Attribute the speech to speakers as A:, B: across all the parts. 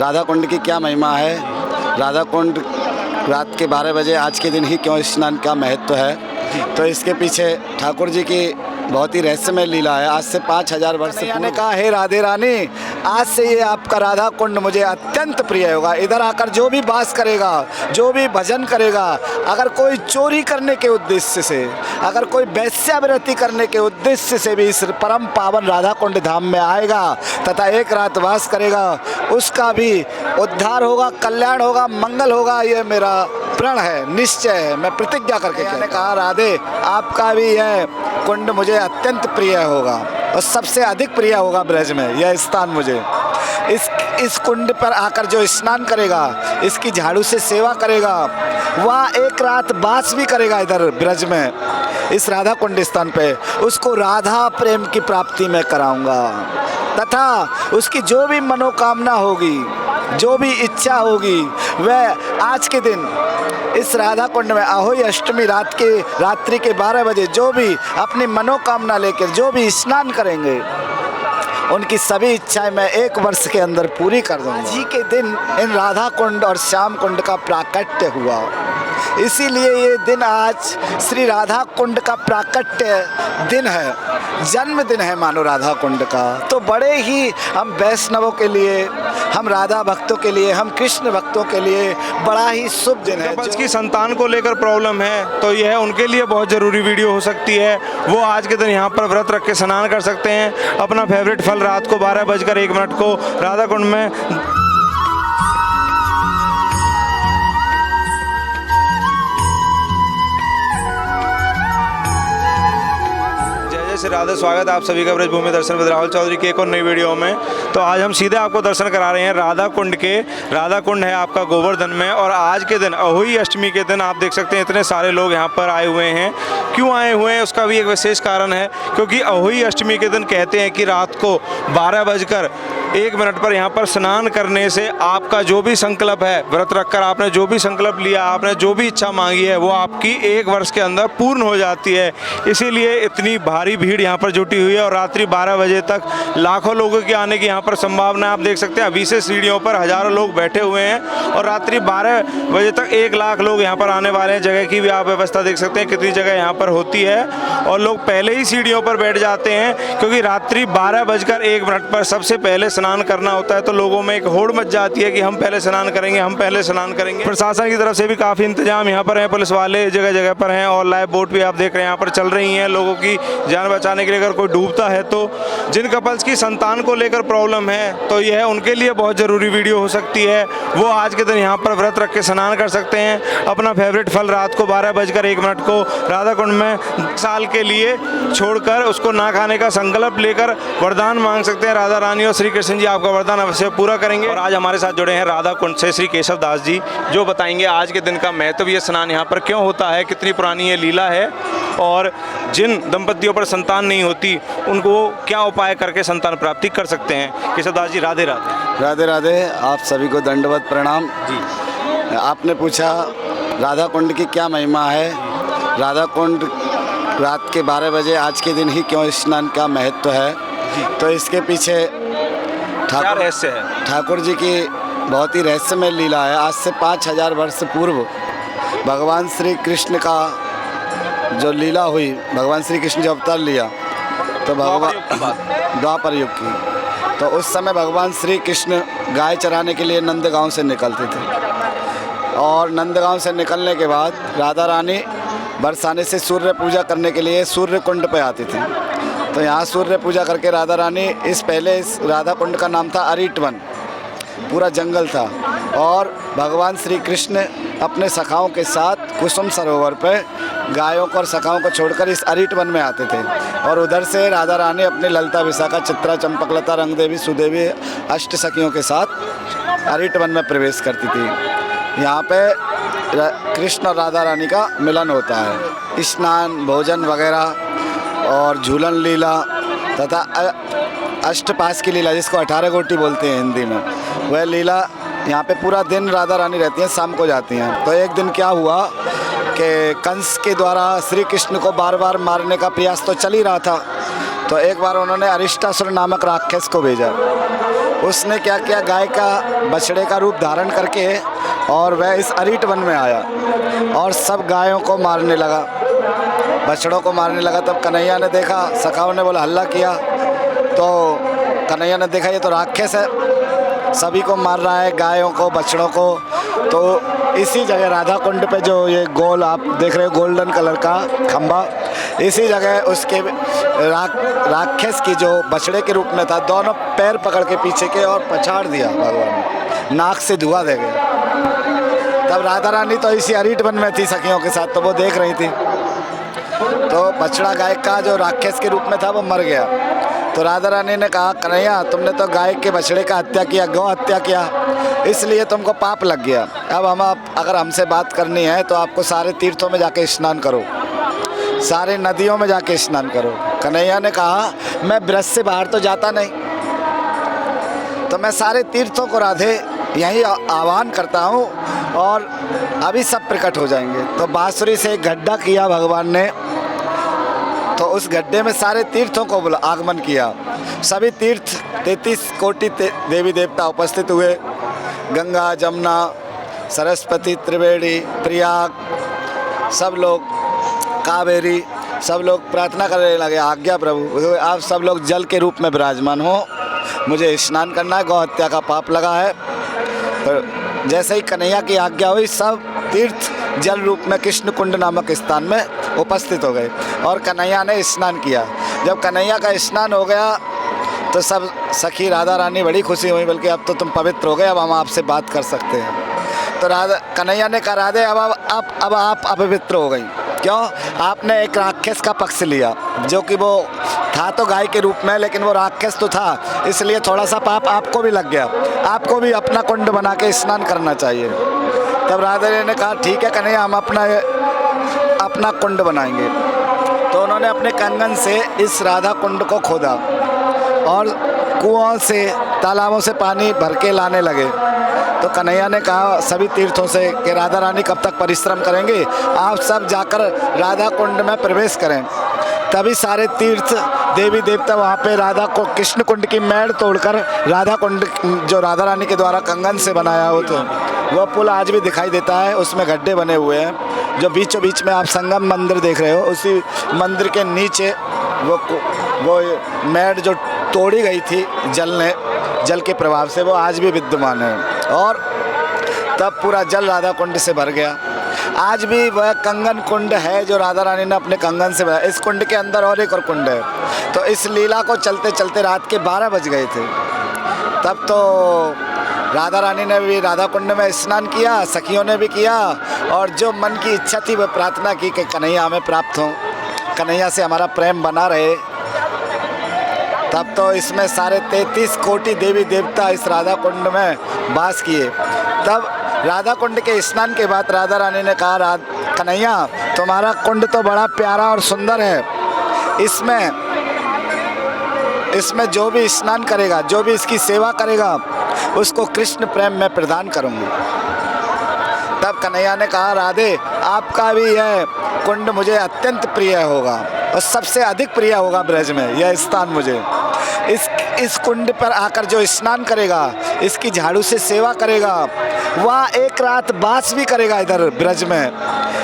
A: राधा कुंड की क्या महिमा है, राधा कुंड रात के 12 बजे आज के दिन ही क्यों स्नान का महत्व है। तो इसके पीछे ठाकुर जी की बहुत ही रहस्यमय लीला है। आज से 5000 वर्ष ने कहा, हे राधे रानी, आज से ये आपका राधा कुंड मुझे अत्यंत प्रिय होगा। इधर आकर जो भी वास करेगा, जो भी भजन करेगा, अगर कोई चोरी करने के उद्देश्य से, अगर कोई वैश्यावृत्ति करने के उद्देश्य से भी इस परम पावन राधा कुंड धाम में आएगा तथा एक रात वास करेगा, उसका भी उद्धार होगा, कल्याण होगा, मंगल होगा। ये मेरा प्रण है, निश्चय है, मैं प्रतिज्ञा करके मैंने कहा, राधे आपका भी यह कुंड मुझे अत्यंत प्रिय होगा और सबसे अधिक प्रिय होगा ब्रज में यह स्थान मुझे। इस कुंड पर आकर जो स्नान करेगा, इसकी झाड़ू से सेवा करेगा, वह एक रात वास भी करेगा इधर ब्रज में, इस राधा कुंड स्थान पे, उसको राधा प्रेम की प्राप्ति में कराऊंगा तथा उसकी जो भी मनोकामना होगी, जो भी इच्छा होगी, वह आज के दिन इस राधा कुंड में अहोई अष्टमी रात्रि के 12 बजे जो भी अपनी मनोकामना लेकर जो भी स्नान करेंगे, उनकी सभी इच्छाएं मैं 1 वर्ष के अंदर पूरी कर दूंगा। आज ही के दिन इन राधा कुंड और श्याम कुंड का प्राकट्य हुआ, इसीलिए ये दिन आज श्री राधा कुंड का प्राकट्य दिन है, जन्मदिन है मानो राधा कुंड का। तो बड़े ही हम वैष्णवों के लिए, हम राधा भक्तों के लिए, हम कृष्ण भक्तों के लिए बड़ा ही शुभ दिन है।
B: कपल्स की संतान को लेकर प्रॉब्लम है तो यह उनके लिए बहुत ज़रूरी वीडियो हो सकती है। वो आज के दिन यहाँ पर व्रत रख के स्नान कर सकते हैं। अपना फेवरेट फल रात को 12:01 को राधा कुंड में राधा स्वागत है आप सभी का ब्रजभूमि दर्शन विद राहुल चौधरी के एक और नई वीडियो में। तो आज हम सीधे आपको दर्शन करा रहे हैं राधा कुंड के। राधा कुंड है आपका गोवर्धन में और आज के दिन अहोई अष्टमी के दिन आप देख सकते हैं इतने सारे लोग यहाँ पर आए हुए हैं। क्यों आए हुए हैं उसका भी एक विशेष कारण है, क्योंकि अहोई अष्टमी के दिन कहते हैं कि रात को 12:01 पर यहाँ पर स्नान करने से आपका जो भी संकल्प है, व्रत रखकर आपने जो भी संकल्प लिया, आपने जो भी इच्छा मांगी है, वो आपकी 1 वर्ष के अंदर पूर्ण हो जाती है। इसीलिए इतनी भारी भीड़ यहाँ पर जुटी हुई है और रात्रि 12 बजे तक लाखों लोगों के आने की यहाँ पर संभावना आप देख सकते हैं। अभी से सीढ़ियों पर हजारों लोग बैठे हुए हैं और रात्रि 12 बजे तक 1 लाख लोग यहाँ पर आने वाले हैं। जगह की भी आप व्यवस्था देख सकते हैं कितनी जगह यहाँ पर होती है और लोग पहले ही सीढ़ियों पर बैठ जाते हैं, क्योंकि रात्रि 12:01 पर सबसे पहले स्नान करना होता है। तो लोगों में एक होड़ मच जाती है कि हम पहले स्नान करेंगे, हम पहले स्नान करेंगे। प्रशासन की तरफ से भी काफ़ी इंतजाम यहाँ पर है, पुलिस वाले जगह जगह पर हैं और लाइव बोट भी आप देख रहे हैं यहाँ पर चल रही हैं लोगों की जान बचाने के लिए। अगर कोई डूबता है तो जिन कपल्स की संतान को लेकर प्रॉब्लम है तो यह उनके लिए बहुत ज़रूरी वीडियो हो सकती है। वो आज के दिन यहाँ पर व्रत रख के स्नान कर सकते हैं। अपना फेवरेट फल रात को 12:01 को राधा कुंड में साल के लिए छोड़कर उसको ना खाने का संकल्प लेकर वरदान मांग सकते हैं। राधा रानी और श्री कृष्ण जी आपका वरदान अवश्य पूरा करेंगे। और आज हमारे साथ जुड़े हैं राधा कुंड से श्री केशव दास जी, जो बताएंगे आज के दिन का महत्व, ये स्नान यहाँ पर क्यों होता है, कितनी पुरानी ये लीला है और जिन दंपतियों पर संतान नहीं होती उनको क्या उपाय करके संतान प्राप्ति कर सकते हैं। केशव दास जी राधे राधे।
A: राधे राधे, आप सभी को दंडवत प्रणाम जी। आपने पूछा राधा कुंड की क्या महिमा है, राधा कुंड रात के 12 बजे आज के दिन ही क्यों स्नान का महत्व है। तो इसके पीछे
B: क्या रहस्य है?
A: ठाकुर जी की बहुत ही रहस्यमय लीला है। आज से 5000 वर्ष पूर्व भगवान श्री कृष्ण का जो लीला हुई, भगवान श्री कृष्ण जो अवतार लिया, तो द्वापर युग की, तो उस समय भगवान श्री कृष्ण गाय चराने के लिए नंदगांव से निकलते थे और नंदगांव से निकलने के बाद राधा रानी बरसाने से सूर्य पूजा करने के लिए सूर्य कुंड पे आती थी। तो यहाँ सूर्य पूजा करके राधा रानी इस राधा कुंड का नाम था अरिट वन, पूरा जंगल था और भगवान श्री कृष्ण अपने सखाओं के साथ कुसुम सरोवर पे गायों को और सखाओं को छोड़कर इस अरिट वन में आते थे और उधर से राधा रानी अपनी ललता विशाखा चित्रा चंपकलता रंगदेवी सुदेवी अष्ट सखियों के साथ अरिट वन में प्रवेश करती थी। यहाँ पे कृष्ण और राधा रानी का मिलन होता है। स्नान, भोजन वगैरह और झूलन लीला तथा अष्टपास की लीला, जिसको 18 गोटी बोलते हैं हिंदी में, वह लीला यहाँ पे पूरा दिन राधा रानी रहती हैं, शाम को जाती हैं। तो एक दिन क्या हुआ कि कंस के द्वारा श्री कृष्ण को बार बार मारने का प्रयास तो चल ही रहा था। तो एक बार उन्होंने अरिष्टासुर नामक राक्षस को भेजा उसने क्या किया, गाय का बछड़े का रूप धारण करके और वह इस अरीट वन में आया और सब गायों को मारने लगा, बछड़ों को मारने लगा। तब कन्हैया ने देखा, सखाओं ने बोला हल्ला किया, तो कन्हैया ने देखा ये तो राक्षस है, सभी को मार रहा है, गायों को, बछड़ों को। तो इसी जगह राधा कुंड पे जो ये गोल आप देख रहे हो गोल्डन कलर का खंबा, इसी जगह उसके राक्षस की जो बछड़े के रूप में था, दोनों पैर पकड़ के पीछे के और पछाड़ दिया भगवान ने, नाक से धुआं दे गया। तब राधा रानी तो इसी अरीट वन में थी सखियों के साथ, तो वो देख रही थी। तो बछड़ा गाय का जो राक्षस के रूप में था वो मर गया। तो राधा रानी ने कहा कन्हैया तुमने तो गाय के बछड़े का हत्या किया, गौ हत्या किया, इसलिए तुमको पाप लग गया। अब अगर हमसे बात करनी है तो आपको सारे तीर्थों में जाके स्नान करो, सारे नदियों में जाके स्नान करो। कन्हैया ने कहा मैं ब्रज से बाहर तो जाता नहीं, तो मैं सारे तीर्थों को राधे यही आह्वान करता हूँ और अभी सब प्रकट हो जाएंगे। तो बांसुरी से एक गड्ढा किया भगवान ने, तो उस गड्ढे में सारे तीर्थों को आगमन किया। सभी तीर्थ 33 कोटि देवी देवता उपस्थित हुए, गंगा, जमुना, सरस्वती, त्रिवेणी, प्रयाग, सब लोग, कावेरी, सब लोग प्रार्थना करने लगे, आज्ञा प्रभु आप सब लोग जल के रूप में विराजमान हो, मुझे स्नान करना है, गौ हत्या का पाप लगा है। तो जैसे ही कन्हैया की आज्ञा हुई, सब तीर्थ जल रूप में कृष्ण कुंड नामक स्थान में उपस्थित हो गए और कन्हैया ने स्नान किया। जब कन्हैया का स्नान हो गया तो सब सखी राधा रानी बड़ी खुशी हुई, बल्कि अब तो तुम पवित्र हो गए, अब हम आपसे बात कर सकते हैं। तो कन्हैया ने कहा राधे अब आप अपवित्र हो गई, क्यों? आपने एक राक्षस का पक्ष लिया, जो कि वो था तो गाय के रूप में, लेकिन वो राक्षस तो था, इसलिए थोड़ा सा पाप आपको भी लग गया, आपको भी अपना कुंड बना के स्नान करना चाहिए। तब राधा ने कहा ठीक है कन्हैया हम अपना कुंड बनाएंगे। तो उन्होंने अपने कंगन से इस राधा कुंड को खोदा और कुओं से, तालाबों से पानी भर के लाने लगे। तो कन्हैया ने कहा सभी तीर्थों से कि राधा रानी कब तक परिश्रम करेंगे, आप सब जाकर राधा कुंड में प्रवेश करें। तभी सारे तीर्थ देवी देवता वहाँ पे राधा को कृष्ण कुंड की मैड़ तोड़कर राधा कुंड जो राधा रानी के द्वारा कंगन से बनाया हो, तो वह पुल आज भी दिखाई देता है, उसमें गड्ढे बने हुए हैं। जो बीचों बीच में आप संगम मंदिर देख रहे हो, उसी मंदिर के नीचे वो मैड़ जो तोड़ी गई थी जल के प्रभाव से, वो आज भी विद्यमान है और तब पूरा जल राधा कुंड से भर गया। आज भी वह कंगन कुंड है जो राधा रानी ने अपने कंगन से बनाया। इस कुंड के अंदर और एक और कुंड है। तो इस लीला को चलते चलते रात के 12 बज गए थे। तब तो राधा रानी ने भी राधा कुंड में स्नान किया, सखियों ने भी किया, और जो मन की इच्छा थी वह प्रार्थना की कि कन्हैया हमें प्राप्त हो, कन्हैया से हमारा प्रेम बना रहे। तब तो इसमें सारे 33 कोटि देवी देवता इस राधा कुंड में वास किए। तब राधा कुंड के स्नान के बाद राधा रानी ने कहा कन्हैया तुम्हारा कुंड तो बड़ा प्यारा और सुंदर है, इसमें जो भी स्नान करेगा, जो भी इसकी सेवा करेगा, उसको कृष्ण प्रेम में प्रदान करूंगी। तब कन्हैया ने कहा राधे आपका भी यह कुंड मुझे अत्यंत प्रिय होगा और सबसे अधिक प्रिय होगा ब्रज में यह स्थान मुझे। इस कुंड पर आकर जो स्नान करेगा, इसकी झाड़ू से सेवा करेगा, वह एक रात वास भी करेगा इधर ब्रज में,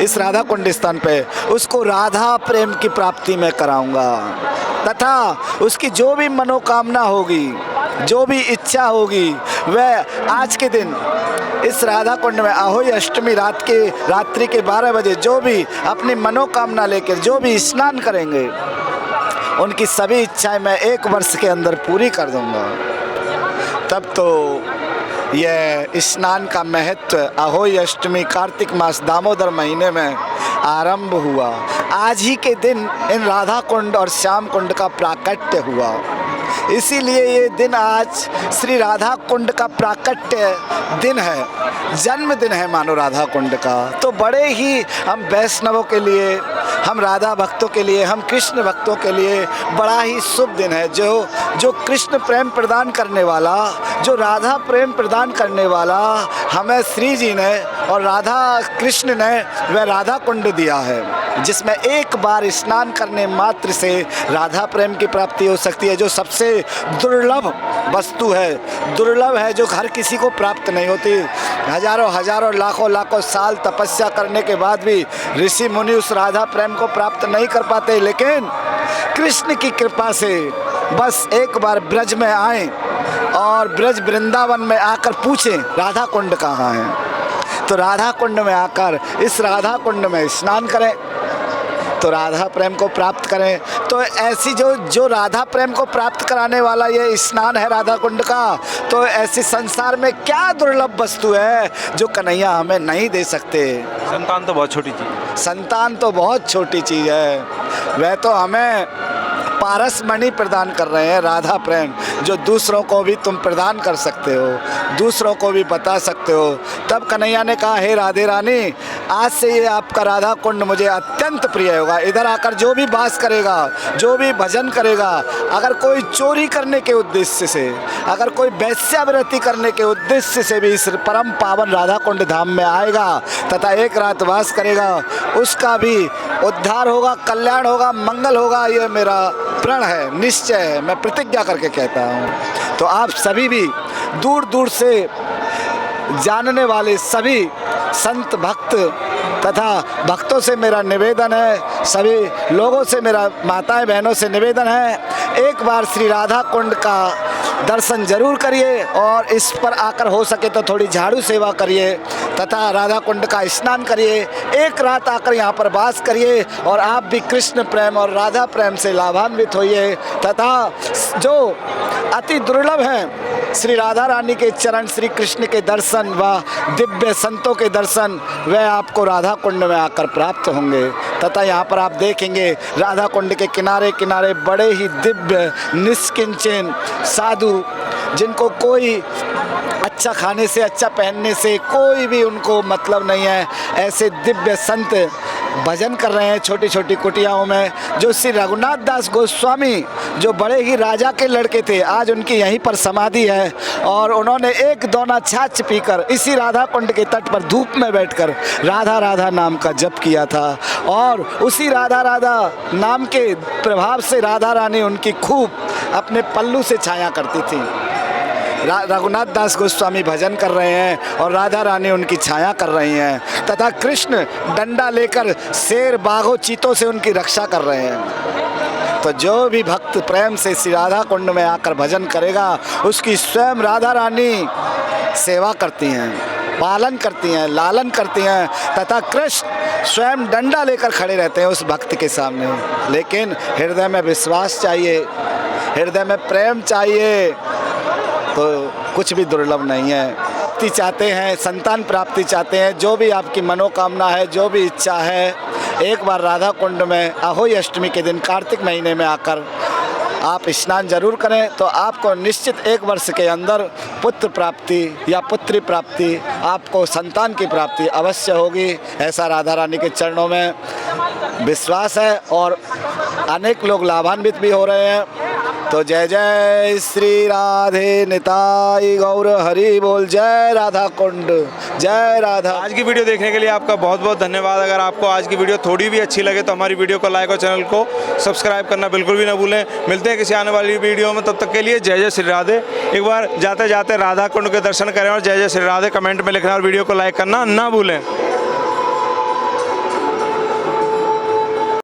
A: इस राधा कुंड स्थान पे, उसको राधा प्रेम की प्राप्ति में कराऊंगा तथा उसकी जो भी मनोकामना होगी, जो भी इच्छा होगी, वह आज के दिन इस राधा कुंड में अहोई अष्टमी रात्रि के 12 बजे जो भी अपनी मनोकामना लेकर जो भी स्नान करेंगे, उनकी सभी इच्छाएं मैं 1 वर्ष के अंदर पूरी कर दूंगा। तब तो यह स्नान का महत्व अहोई अष्टमी कार्तिक मास दामोदर महीने में आरंभ हुआ। आज ही के दिन इन राधा कुंड और श्याम कुंड का प्राकट्य हुआ, इसीलिए ये दिन आज श्री राधा कुंड का प्राकट्य दिन है, जन्मदिन है मानो राधा कुंड का। तो बड़े ही हम वैष्णवों के लिए, हम राधा भक्तों के लिए, हम कृष्ण भक्तों के लिए बड़ा ही शुभ दिन है। जो कृष्ण प्रेम प्रदान करने वाला, जो राधा प्रेम प्रदान करने वाला हमें श्री जी ने और राधा कृष्ण ने वह राधा कुंड दिया है, जिसमें एक बार स्नान करने मात्र से राधा प्रेम की प्राप्ति हो सकती है, जो सबसे दुर्लभ वस्तु है, दुर्लभ है, जो हर किसी को प्राप्त नहीं होती। हजारों हजारों लाखों लाखों साल तपस्या करने के बाद भी ऋषि मुनि उस राधा प्रेम को प्राप्त नहीं कर पाते, लेकिन कृष्ण की कृपा से बस एक बार ब्रज में आए और ब्रज वृंदावन में आकर पूछें राधा कुंड कहाँ है, तो राधा कुंड में आकर इस राधा कुंड में स्नान करें तो राधा प्रेम को प्राप्त करें। तो ऐसी जो राधा प्रेम को प्राप्त कराने वाला ये स्नान है राधा कुंड का, तो ऐसी संसार में क्या दुर्लभ वस्तु है जो कन्हैया हमें नहीं दे सकते।
B: संतान तो बहुत छोटी चीज़,
A: संतान तो बहुत छोटी चीज़ है, वह तो हमें पारस मणि प्रदान कर रहे हैं, राधा प्रेम, जो दूसरों को भी तुम प्रदान कर सकते हो, दूसरों को भी बता सकते हो। तब कन्हैया ने कहा, हे राधे रानी, आज से ये आपका राधा कुंड मुझे अत्यंत प्रिय होगा। इधर आकर जो भी वास करेगा, जो भी भजन करेगा, अगर कोई चोरी करने के उद्देश्य से, अगर कोई वैश्यावृत्ति करने के उद्देश्य से भी इस परम पावन राधा कुंड धाम में आएगा तथा एक रात वास करेगा, उसका भी उद्धार होगा, कल्याण होगा, मंगल होगा। ये मेरा प्रण है, निश्चय है, मैं प्रतिज्ञा करके कहता हूँ। तो आप सभी भी दूर दूर से जानने वाले सभी संत भक्त तथा भक्तों से मेरा निवेदन है, सभी लोगों से मेरा, माताएं बहनों से निवेदन है, एक बार श्री राधा कुंड का दर्शन जरूर करिए और इस पर आकर हो सके तो थोड़ी झाड़ू सेवा करिए तथा राधा कुंड का स्नान करिए, एक रात आकर यहाँ पर वास करिए और आप भी कृष्ण प्रेम और राधा प्रेम से लाभान्वित होइए। तथा जो अति दुर्लभ हैं श्री राधा रानी के चरण, श्री कृष्ण के दर्शन व दिव्य संतों के दर्शन, वह आपको राधा कुंड में आकर प्राप्त होंगे। तथा यहाँ पर आप देखेंगे राधा कुंड के किनारे किनारे बड़े ही दिव्य निष्किंचन साधु, जिनको कोई अच्छा खाने से, अच्छा पहनने से कोई भी उनको मतलब नहीं है, ऐसे दिव्य संत भजन कर रहे हैं छोटी छोटी कुटियाओं में। जो श्री रघुनाथ दास गोस्वामी, जो बड़े ही राजा के लड़के थे, आज उनकी यहीं पर समाधि है और उन्होंने एक दोना छाछ पीकर इसी राधा कुंड के तट पर धूप में बैठकर राधा राधा नाम का जप किया था और उसी राधा राधा नाम के प्रभाव से राधा रानी उनकी खूब अपने पल्लू से छाया करती थी। रघुनाथ दास गोस्वामी भजन कर रहे हैं और राधा रानी उनकी छाया कर रही हैं तथा कृष्ण डंडा लेकर शेर, बाघों, चीतों से उनकी रक्षा कर रहे हैं। तो जो भी भक्त प्रेम से श्री राधा कुंड में आकर भजन करेगा, उसकी स्वयं राधा रानी सेवा करती हैं, पालन करती हैं, लालन करती हैं तथा कृष्ण स्वयं डंडा लेकर खड़े रहते हैं उस भक्त के सामने। लेकिन हृदय में विश्वास चाहिए, हृदय में प्रेम चाहिए, तो कुछ भी दुर्लभ नहीं है। प्राप्ति चाहते हैं, संतान प्राप्ति चाहते हैं, जो भी आपकी मनोकामना है, जो भी इच्छा है, एक बार राधा कुंड में अहोई अष्टमी के दिन कार्तिक महीने में आकर आप स्नान जरूर करें, तो आपको निश्चित एक वर्ष के अंदर पुत्र प्राप्ति या पुत्री प्राप्ति, आपको संतान की प्राप्ति अवश्य होगी। ऐसा राधा रानी के चरणों में विश्वास है और अनेक लोग लाभान्वित भी हो रहे हैं। तो जय जय श्री राधे निताई गौर हरि बोल, जय राधा कुंड, जय राधा।
B: आज की वीडियो देखने के लिए आपका बहुत बहुत धन्यवाद। अगर आपको आज की वीडियो थोड़ी भी अच्छी लगे तो हमारी वीडियो को लाइक और चैनल को सब्सक्राइब करना बिल्कुल भी ना भूलें। मिलते हैं किसी आने वाली वीडियो में, तब तक के लिए जय जय श्री राधे। एक बार जाते जाते राधा कुंड के दर्शन करें और जय जय श्री राधे कमेंट में लिखना और वीडियो को लाइक करना ना भूलें।